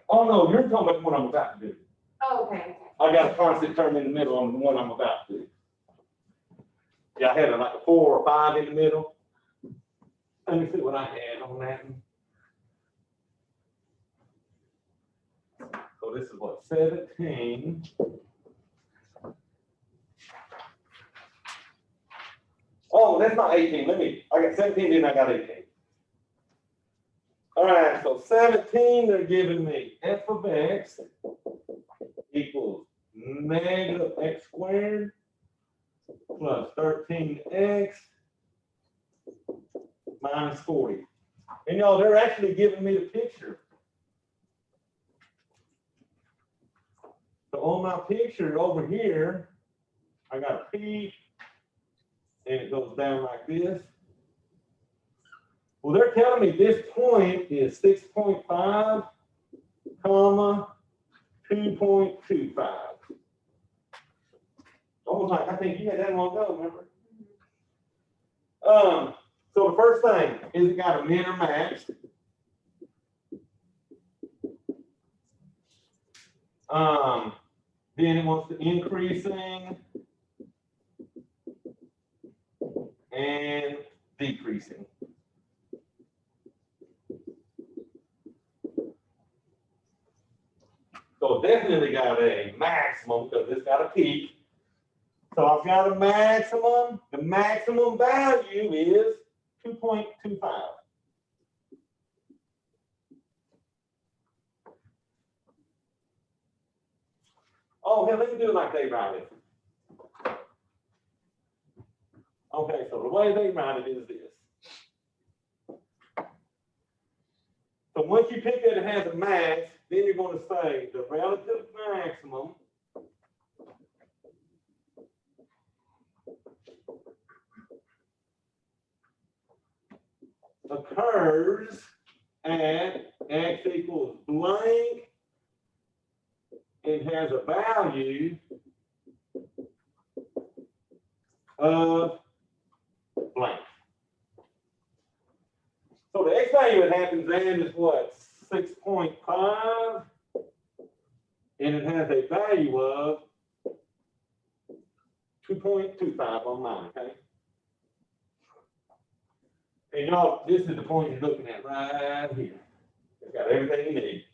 [SPEAKER 1] Oh, no, you're talking about what I'm about to do.
[SPEAKER 4] Oh, okay.
[SPEAKER 1] I got a constant term in the middle on the one I'm about to do. Yeah, I had like a 4 or 5 in the middle. Let me see what I had on that one. So this is what, 17. Oh, that's not 18. I got 17, then I got 18. All right, so 17, they're giving me f of x equals negative x squared plus 13x minus 40. And y'all, they're actually giving me the picture. So on my picture over here, I got a P, and it goes down like this. Well, they're telling me this point is 6.5, comma, 2.25. Almost like, I think you had that long ago, remember? So the first thing, is it got a min or max? Then it wants the increasing and decreasing. So it definitely got a maximum because it's got a peak. So I've got a maximum. The maximum value is 2.25. Oh, hell, let me do it like they write it. Okay, so the way they write it is this. So once you pick that it has a max, then you're going to say the relative maximum occurs at x equals blank and has a value of blank. So the x value that happens then is what? 6.5, and it has a value of 2.25 on mine, okay? And y'all, this is the point you're looking at right here. It's got everything you need.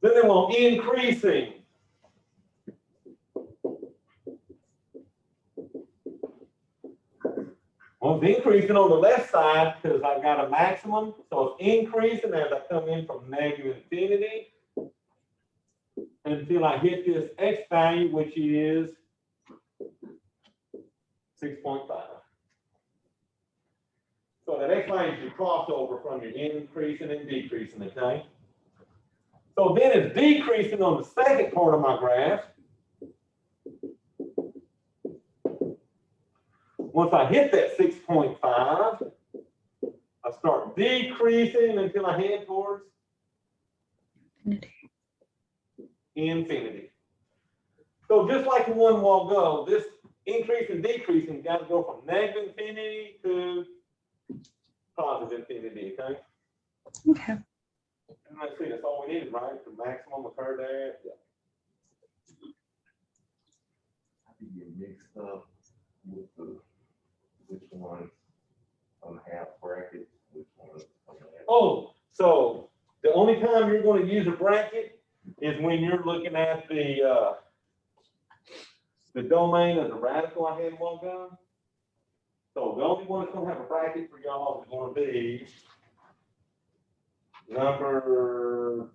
[SPEAKER 1] Then they want increasing. Well, it's increasing on the left side because I've got a maximum. So it's increasing as I come in from negative infinity until I hit this x value, which is 6.5. So that x value is your crossover from your increasing and decreasing, okay? So then it's decreasing on the second part of my graph. Once I hit that 6.5, I start decreasing until I head towards infinity. So just like the one while ago, this increase and decreasing got to go from negative infinity to positive infinity, okay?
[SPEAKER 2] Okay.
[SPEAKER 1] And let's see, that's all we needed, right? The maximum occurred there. Yeah.
[SPEAKER 5] I think you mixed up with which one on the half bracket, which one on the half.
[SPEAKER 1] Oh, so the only time you're going to use a bracket is when you're looking at the domain of the radical I had a while ago. So the only one that's going to have a bracket for y'all is going to be number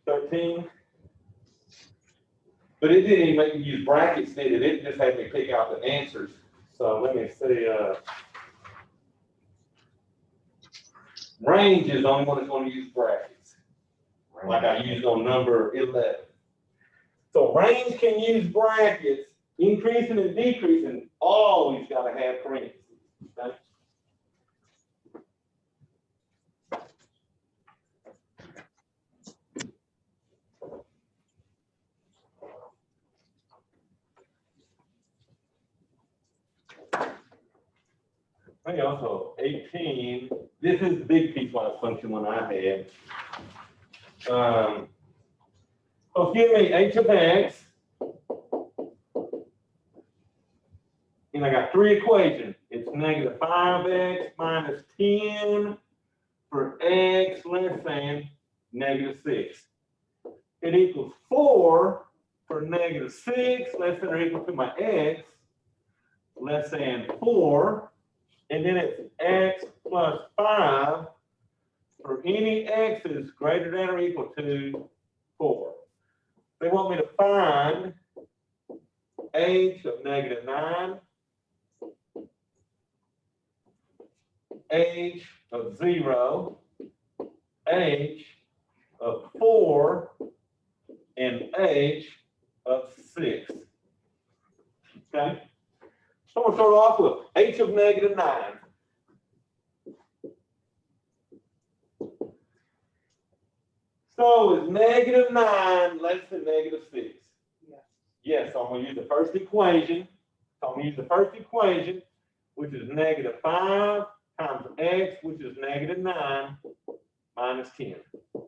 [SPEAKER 1] 13. But it didn't even make me use brackets, did it? It just had me pick out the answers. So let me see, range is the only one that's gonna use brackets, like I used on number 11. So range can use brackets, increasing and decreasing, always gotta have parentheses, okay? Okay, also 18, this is the big piecewise function one I had. So give me h of x, and I got three equations. It's negative 5x minus 10 for x less than negative 6. It equals 4 for negative 6 less than or equal to my x less than 4. And then it's x plus 5 for any x's greater than or equal to 4. They want me to find h of negative 9, h of 0, h of 4, and h of 6. Okay? So I'm going to start off with h of negative 9. So is negative 9 less than negative 6?
[SPEAKER 3] Yes.
[SPEAKER 1] Yes, so I'm going to use the first equation. So I'm going to use the first equation, which is negative 5 times x, which is negative 9 minus 10. So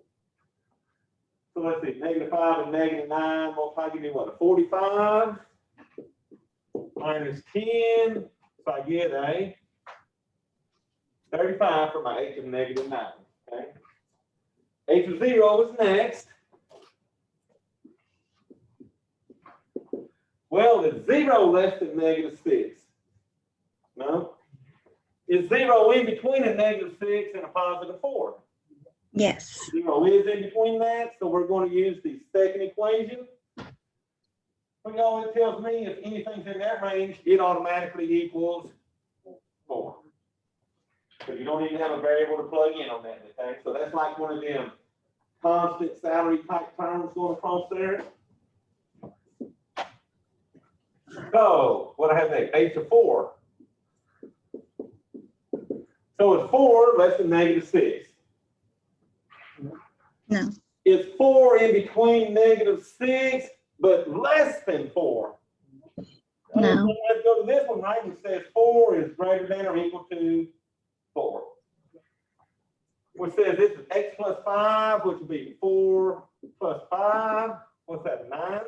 [SPEAKER 1] let's see, negative 5 and negative 9 multiply, give me what, a 45 minus 10. So I get a 35 for my h of negative 9. Okay. H of 0 is next. Well, is 0 less than negative 6? No. Is 0 in between a negative 6 and a positive 4?
[SPEAKER 2] Yes.
[SPEAKER 1] 0 is in between that, so we're going to use the second equation. Well, you know, it tells me if anything's in that range, it automatically equals 4. So you don't even have a variable to plug in on that, okay? So that's like one of them constant salary type terms going across there. So what I have there, h of 4. So is 4 less than negative 6?
[SPEAKER 2] No.
[SPEAKER 1] Is 4 in between negative 6 but less than 4?
[SPEAKER 2] No.
[SPEAKER 1] Let's go to this one, right? It says 4 is greater than or equal to 4. Which says this is x plus 5, which would be 4 plus 5. What's that, 9?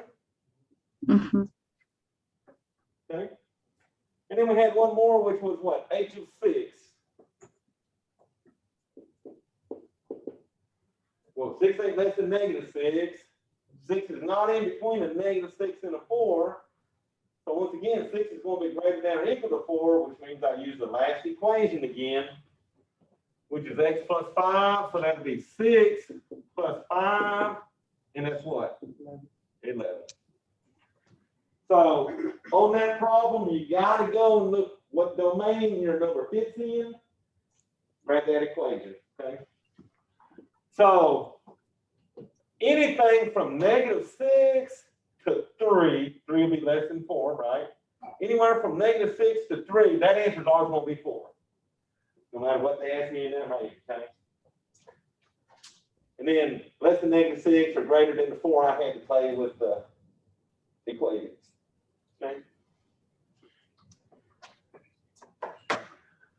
[SPEAKER 2] Mm-hmm.
[SPEAKER 1] Okay. And then we had one more, which was what? H of 6. Well, 6 ain't less than negative 6. 6 is not in between a negative 6 and a 4. So once again, 6 is going to be greater than or equal to 4, which means I use the last equation again, which is x plus 5. So that would be 6 plus 5. And that's what? 11. So on that problem, you got to go and look what domain your number fits in. Write that equation, okay? So anything from negative 6 to 3 will be less than 4, right? Anywhere from negative 6 to 3, that answer is always going to be 4. No matter what they ask me in that range, okay? And then less than negative 6 or greater than the 4, I had to play with the equations. Okay.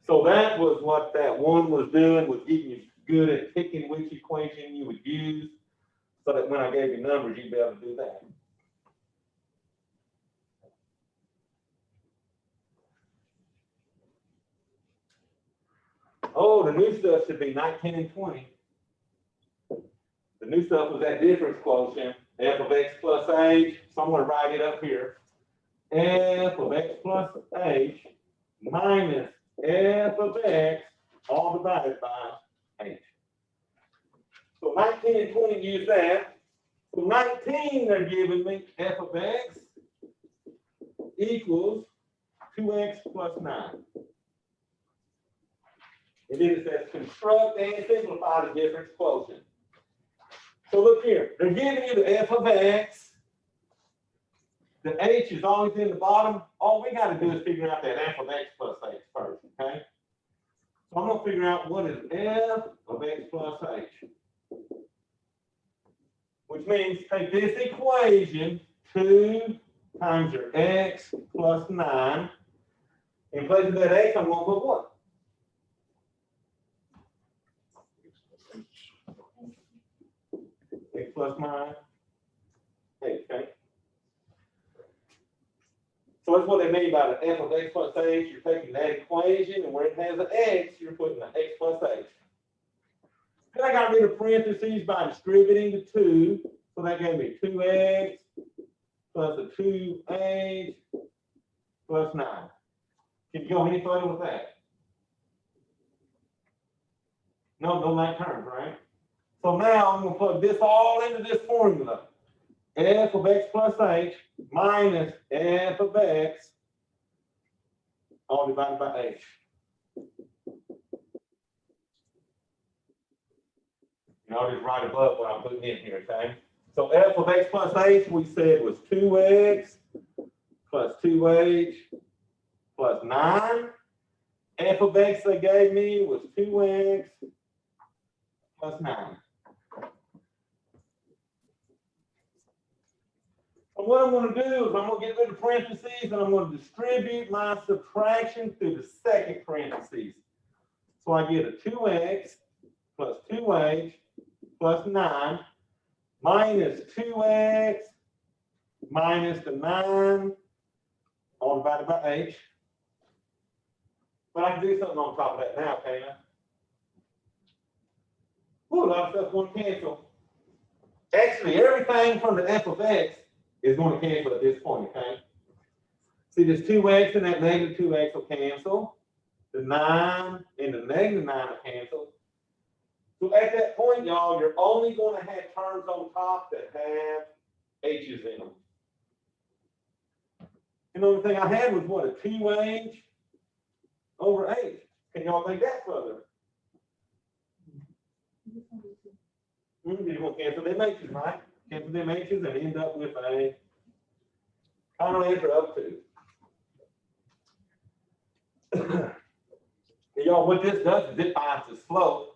[SPEAKER 1] So that was what that one was doing, was getting you good at picking which equation you would use, so that when I gave you numbers, you'd be able to do that. Oh, the new stuff should be 19 and 20. The new stuff was that difference quotient, f of x plus h. So I'm going to write it up here. F of x plus h minus f of x all divided by h. So 19 and 20 use that. So 19, they're giving me f of x equals 2x plus 9. And then it says construct and simplify the difference quotient. So look here, they're giving you the f of x. The h is always in the bottom. All we got to do is figure out that f of x plus h first, okay? So I'm going to figure out what is f of x plus h. Which means take this equation, 2 times your x plus 9. In place of that x, I'm going to put what? X plus 9. Okay. So that's what they mean by the f of x plus h. You're taking that equation, and where it has an x, you're putting an x plus h. Then I got rid of parentheses by distributing the 2. So that gave me 2x plus a 2h plus 9. Can you go any further with that? No, don't make terms, right? So now I'm going to plug this all into this formula. F of x plus h minus f of x all divided by h. And I'll just write above what I'm putting in here, okay? So f of x plus h we said was 2x plus 2h plus 9. F of x they gave me was 2x plus 9. So what I'm going to do is I'm going to get rid of parentheses and I'm going to distribute my subtraction through the second parentheses. So I get a 2x plus 2h plus 9 minus 2x minus the 9 all divided by h. But I can do something on top of that now, can't I? Ooh, a lot of stuff going to cancel. Actually, everything from the f of x is going to cancel at this point, okay? See, this 2x and that negative 2x will cancel. The 9 and the negative 9 will cancel. So at that point, y'all, you're only going to have terms on top that have h's in them. And the only thing I had was what, a 2h over h. Can y'all think that further? You're going to cancel them h's, right? Cancel them h's and end up with a final answer of 2. Y'all, what this does is it finds the slope.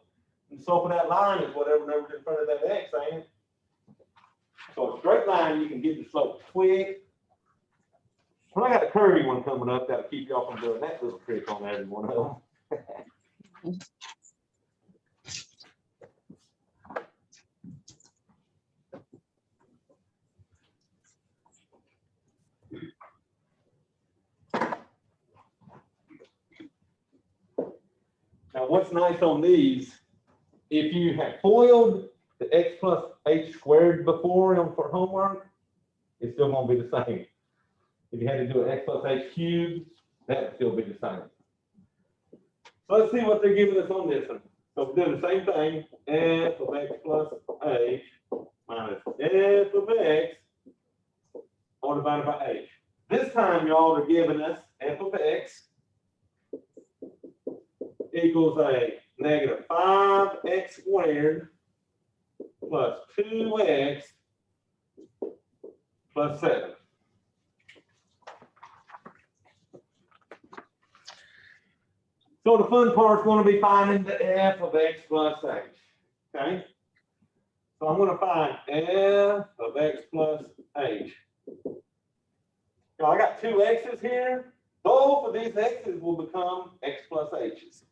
[SPEAKER 1] And the slope of that line is whatever number's in front of that x, ain't it? So a straight line, you can get the slope quick. Well, I got a curvy one coming up that'll keep y'all from doing that little trick on every one of them. Now, what's nice on these, if you have FOILed the x plus h squared before for homework, it's still going to be the same. If you had to do an x plus h cubed, that would still be the same. So let's see what they're giving us on this one. So we're doing the same thing, f of x plus h minus f of x all divided by h. This time, y'all, they're giving us f of x equals a negative 5x squared plus 2x plus 7. So the fun part is going to be finding the f of x plus h. Okay? So I'm going to find f of x plus h. Now I got two x's here. Both of these x's will become x plus h's.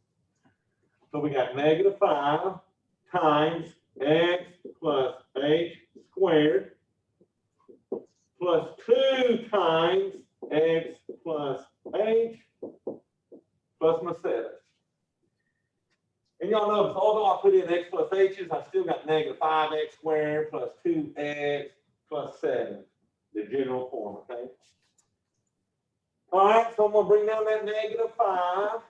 [SPEAKER 1] So we got negative 5 times x plus h squared plus 2 times x plus h plus my 7. And y'all notice, although I put in x plus h's, I still got negative 5x squared plus 2x plus 7, the general form, okay? All right, so I'm going to bring down that negative 5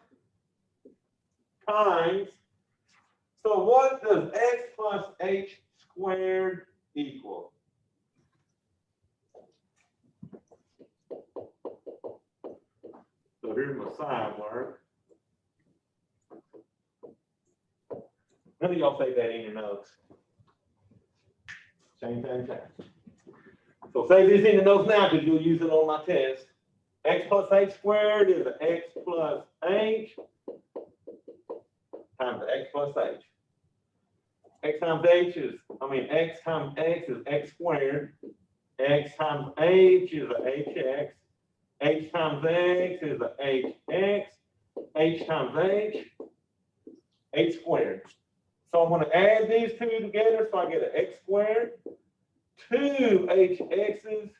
[SPEAKER 1] times. So what does x plus h squared equal? So here's my side work. None of y'all say that in your notes. Same. So say this in the notes now because you'll use it on my test. X plus h squared is an x plus h times x plus h. X times h is, x times x is x squared. X times h is a hx. H times x is a hx. H times h squared. So I'm going to add these two together, so I get an x squared, 2 hx's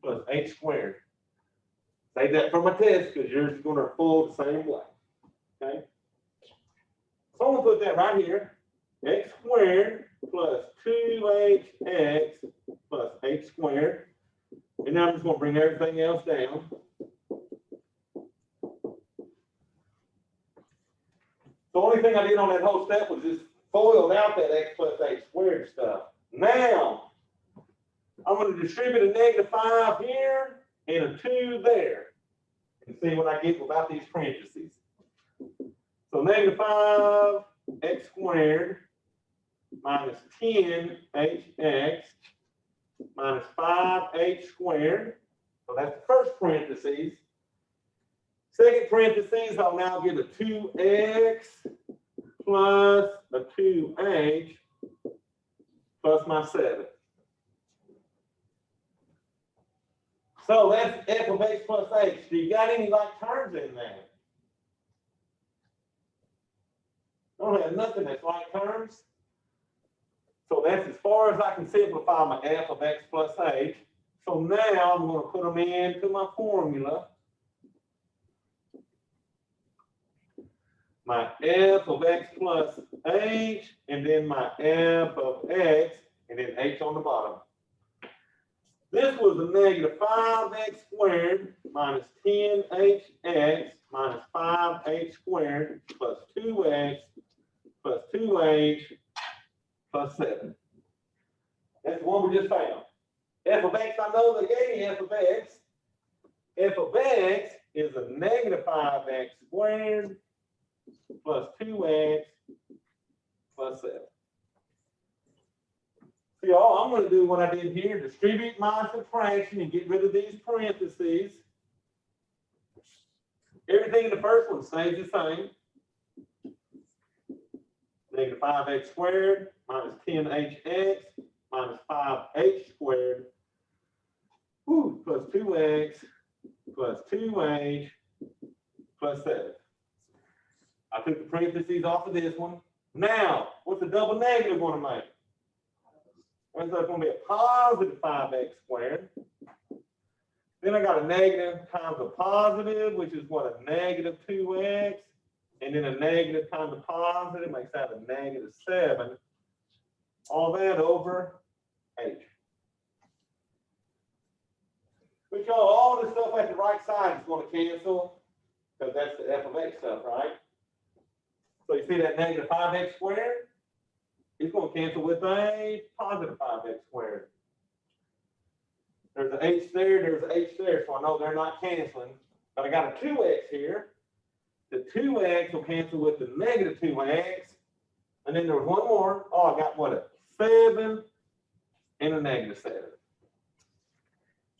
[SPEAKER 1] plus h squared. Save that for my test because yours is going to fold the same way. Okay? So I'm going to put that right here. X squared plus 2hx plus h squared. And now I'm just going to bring everything else down. The only thing I did on that whole step was just foiled out that x plus h squared stuff. Now, I'm going to distribute a -5 here and a 2 there. And see what I get without these parentheses. So -5 x squared minus 10hx minus 5h squared. So that's the first parentheses. Second parentheses, I'll now get a 2x plus a 2h plus my 7. So that's f of x plus h. Do you got any like terms in there? I don't have nothing that's like terms. So that's as far as I can simplify my f of x plus h. So now I'm going to put them into my formula. My f of x plus h, and then my f of x, and then h on the bottom. This was a -5x squared minus 10hx minus 5h squared plus 2x plus 2h plus 7. That's the one we just found. F of x, I know they gave me f of x. F of x is a -5x squared plus 2x plus 7. See, all I'm going to do what I did here, distribute my subtraction and get rid of these parentheses. Everything in the first one stays the same. -5x squared minus 10hx minus 5h squared plus 2x plus 2h plus 7. I took the parentheses off of this one. Now, what's the double negative going to make? So it's going to be a positive 5x squared. Then I got a negative times a positive, which is what, a -2x. And then a negative times a positive makes that a -7. All that over h. But y'all, all the stuff at the right side is going to cancel because that's the f of x stuff, right? So you see that -5x squared? It's going to cancel with a positive 5x squared. There's an h there, there's an h there, so I know they're not canceling. But I got a 2x here. The 2x will cancel with the -2x. And then there was one more. Oh, I got what, a 7 and a -7.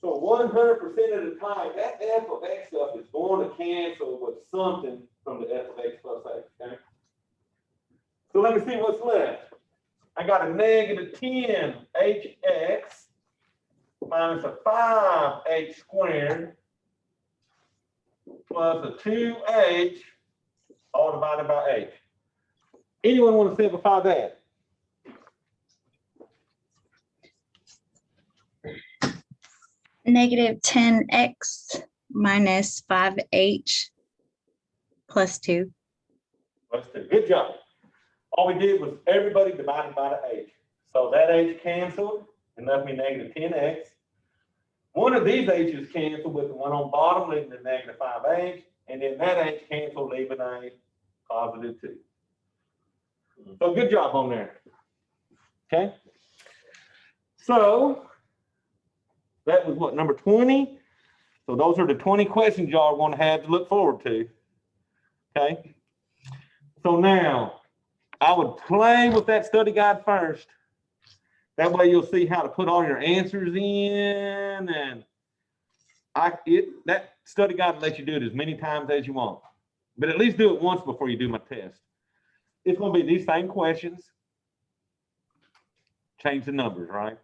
[SPEAKER 1] So 100% of the time, that f of x stuff is going to cancel with something from the f of x plus h, okay? So let me see what's left. I got a -10hx minus a 5h squared plus a 2h all divided by h. Anyone want to simplify that?
[SPEAKER 2] -10x minus 5h plus 2.
[SPEAKER 1] Plus 2. Good job. All we did was everybody divided by the h. So that h canceled and left me -10x. One of these h's canceled with the one on bottom, leaving a -5h, and then that h canceled, leaving a +2. So good job on there. Okay. So that was what, number 20? So those are the 20 questions y'all are going to have to look forward to. Okay. So now I would play with that study guide first. That way you'll see how to put all your answers in, and that study guide will let you do it as many times as you want. But at least do it once before you do my test. It's going to be these same questions. Change the numbers, right?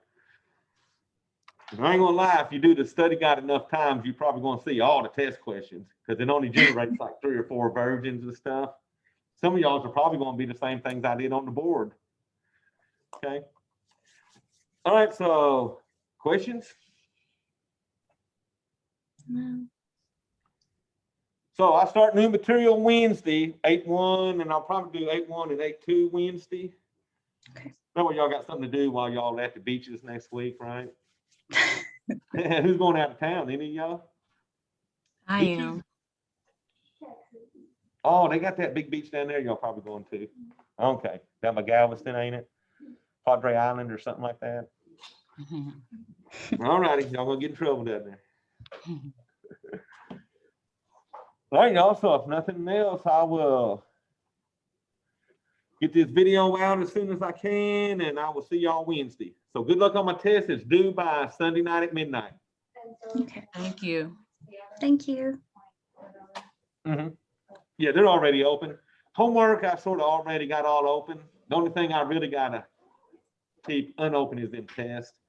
[SPEAKER 1] I ain't gonna lie, if you do the study guide enough times, you're probably gonna see all the test questions because it only generates like 3 or 4 versions of stuff. Some of y'all are probably gonna be the same things I did on the board. Okay. All right, so questions?
[SPEAKER 2] No.
[SPEAKER 1] So I start new material Wednesday, 8/1, and I'll probably do 8/1 and 8/2 Wednesday.
[SPEAKER 2] Okay.
[SPEAKER 1] That way y'all got something to do while y'all at the beaches next week, right? Who's going out of town? Any of y'all?
[SPEAKER 2] I
[SPEAKER 1] Beaches?
[SPEAKER 2] am.
[SPEAKER 1] Oh, they got that big beach down there. Y'all probably going to. Okay, down by Galveston, ain't it? Padre Island or something like that. All righty, y'all gonna get in trouble down there. All right, y'all. So if nothing else, I will get this video out as soon as I can, and I will see y'all Wednesday. So good luck on my test. It's due by Sunday night at midnight.
[SPEAKER 4] And so.
[SPEAKER 2] Okay.
[SPEAKER 6] Thank you.
[SPEAKER 2] Thank you.
[SPEAKER 1] Yeah, they're already open. Homework, I sort of already got all open. The only thing I really gotta keep unopened is them tests.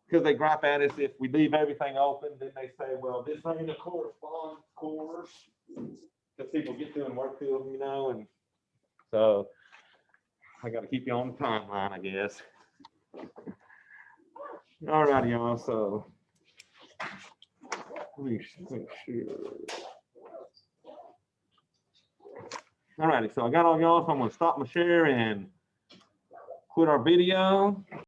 [SPEAKER 1] Because they gripe at us if we leave everything open, then they say, well, this ain't a correspondence course. Because people get through and work through them, you know, and so I gotta keep you on the timeline, I guess. All righty, y'all, so. Let me make sure. All righty, so I got all y'all, so I'm gonna stop my share and quit our video.